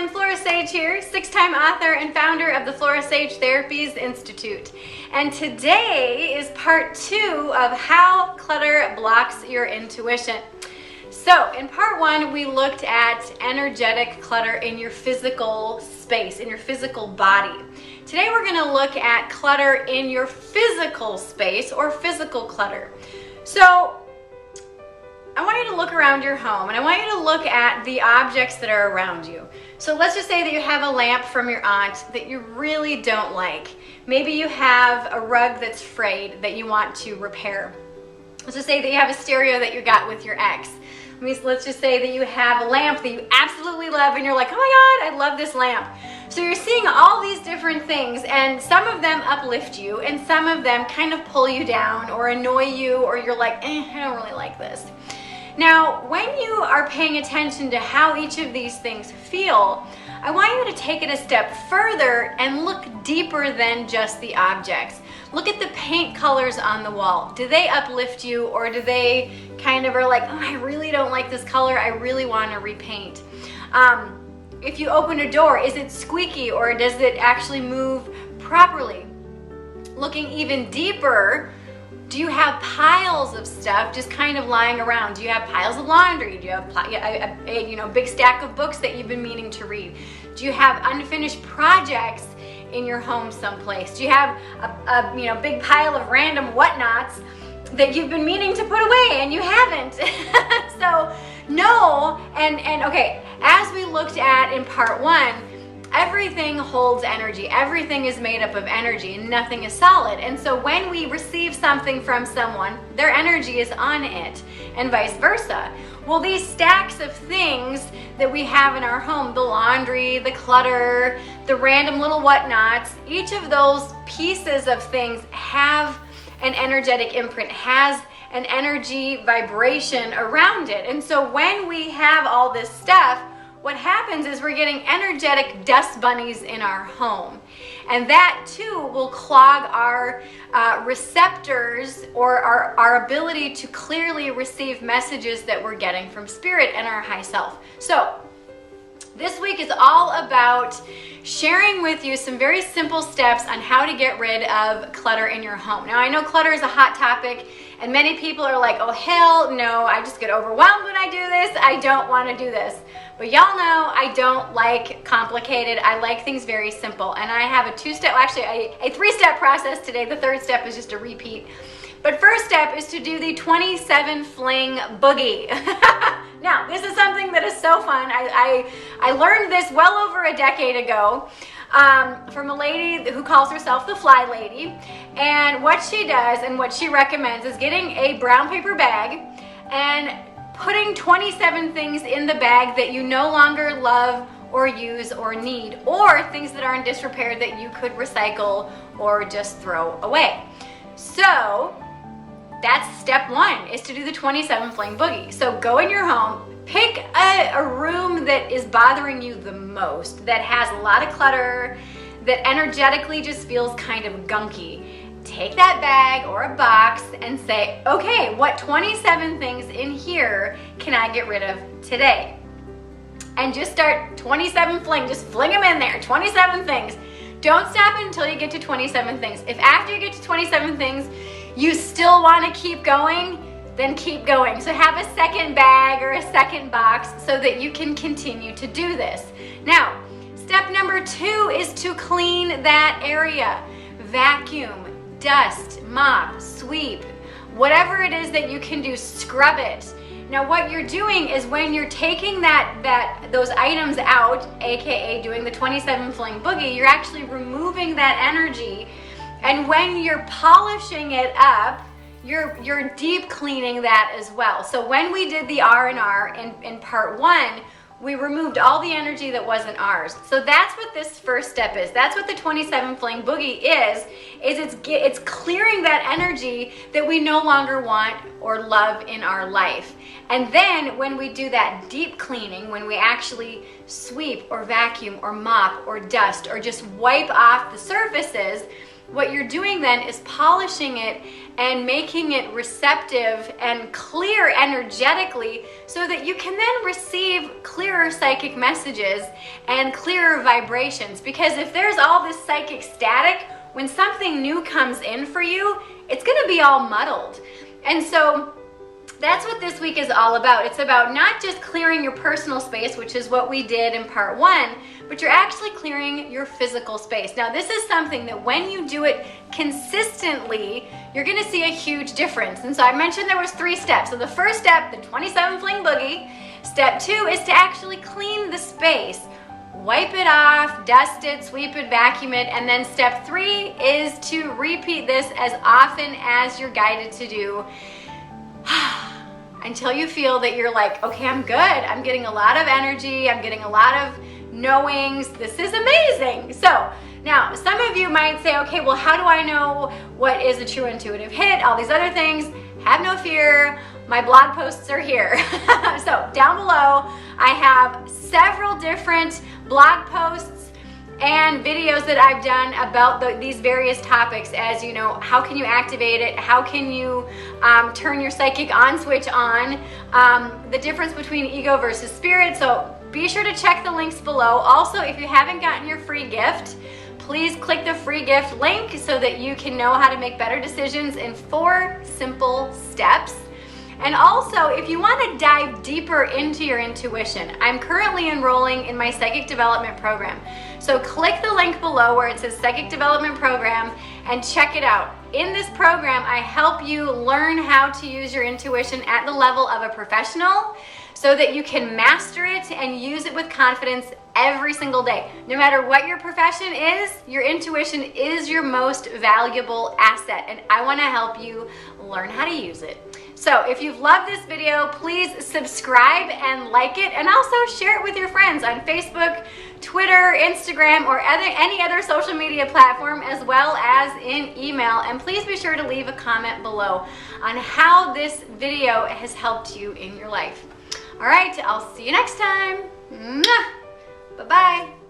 everyone, Flora Sage here, 6-time author and founder of the Flora Sage Therapies Institute. And today is part 2 of how clutter blocks your intuition. So in part 1, we looked at energetic clutter in your physical space, in your physical body. Today we're going to look at clutter in your physical space or physical clutter. So I want you to look around your home and I want you to look at the objects that are around you. So let's just say that you have a lamp from your aunt that you really don't like. Maybe you have a rug that's frayed that you want to repair. Let's just say that you have a stereo that you got with your ex. Let's just say that you have a lamp that you absolutely love and you're like, oh my God, I love this lamp. So you're seeing all these different things, and some of them uplift you and some of them kind of pull you down or annoy you, or you're like, I don't really like this. Now, when you are paying attention to how each of these things feel, I want you to take it a step further and look deeper than just the objects. Look at the paint colors on the wall. Do they uplift you, or do they kind of are like, oh, I really don't like this color, I really want to repaint? If you open a door, is it squeaky or does it actually move properly? Looking even deeper, do you have piles of stuff just kind of lying around? Do you have piles of laundry? Do you have a big stack of books that you've been meaning to read? Do you have unfinished projects in your home someplace? Do you have a big pile of random whatnots that you've been meaning to put away and you haven't? So no, and okay, as we looked at in part 1, everything holds energy. Everything is made up of energy and nothing is solid. And so when we receive something from someone, their energy is on it, and vice versa. Well, these stacks of things that we have in our home, the laundry, the clutter, the random little whatnots, each of those pieces of things have an energetic imprint, has an energy vibration around it. And so when we have all this stuff, what happens is we're getting energetic dust bunnies in our home. And that too will clog our receptors, or our ability to clearly receive messages that we're getting from spirit and our high self. So this week is all about sharing with you some very simple steps on how to get rid of clutter in your home. Now, I know clutter is a hot topic, and many people are like, oh hell no, I just get overwhelmed when I do this. I don't want to do this. But y'all know I don't like complicated. I like things very simple. And I have a 3-step process today. The 3rd step is just a repeat. But first step is to do the 27 fling boogie. Now, this is something that is so fun. I learned this well over a decade ago from a lady who calls herself the Fly Lady. And what she does and what she recommends is getting a brown paper bag and putting 27 things in the bag that you no longer love or use or need, or things that are in disrepair that you could recycle or just throw away. So that's step 1, is to do the 27 fling boogie. So go in your home, pick a room that is bothering you the most, that has a lot of clutter, that energetically just feels kind of gunky. Take that bag or a box and say, okay, what 27 things in here can I get rid of today? And just start 27 fling, just fling them in there, 27 things. Don't stop until you get to 27 things. If after you get to 27 things, you still want to keep going, then keep going. So have a second bag or a second box so that you can continue to do this. Now, step number 2 is to clean that area. Vacuum, dust, mop, sweep, whatever it is that you can do, scrub it. Now what you're doing is when you're taking those items out, aka doing the 27 fling boogie, you're actually removing that energy. And when you're polishing it up, you're deep cleaning that as well. So when we did the R&R in part 1, we removed all the energy that wasn't ours. So that's what this first step is. That's what the 27 fling boogie is it's clearing that energy that we no longer want or love in our life. And then when we do that deep cleaning, when we actually sweep or vacuum or mop or dust or just wipe off the surfaces, what you're doing then is polishing it and making it receptive and clear energetically so that you can then receive clearer psychic messages and clearer vibrations. Because if there's all this psychic static, when something new comes in for you, it's going to be all muddled. And so that's what this week is all about. It's about not just clearing your personal space, which is what we did in part 1, but you're actually clearing your physical space. Now, this is something that when you do it consistently, you're going to see a huge difference. And so I mentioned there was 3 steps. So the first step, the 27 fling boogie. Step 2 is to actually clean the space. Wipe it off, dust it, sweep it, vacuum it, and then step 3 is to repeat this as often as you're guided to do until you feel that you're like, okay, I'm good. I'm getting a lot of energy. I'm getting a lot of knowings. This is amazing. So now some of you might say, okay, well, how do I know what is a true intuitive hit? All these other things. Have no fear. My blog posts are here. So down below, I have several different blog posts and videos that I've done about these various topics. As you know, how can you activate it? How can you turn your psychic on switch on? The difference between ego versus spirit. So be sure to check the links below. Also, if you haven't gotten your free gift, please click the free gift link so that you can know how to make better decisions in 4 simple steps. And also, if you want to dive deeper into your intuition, I'm currently enrolling in my Psychic Development Program. So click the link below where it says Psychic Development Program and check it out. In this program, I help you learn how to use your intuition at the level of a professional so that you can master it and use it with confidence every single day. No matter what your profession is, your intuition is your most valuable asset, and I want to help you learn how to use it. So if you've loved this video, please subscribe and like it, and also share it with your friends on Facebook, Twitter, Instagram, or any other social media platform, as well as in email. And please be sure to leave a comment below on how this video has helped you in your life. All right, I'll see you next time. Bye-bye.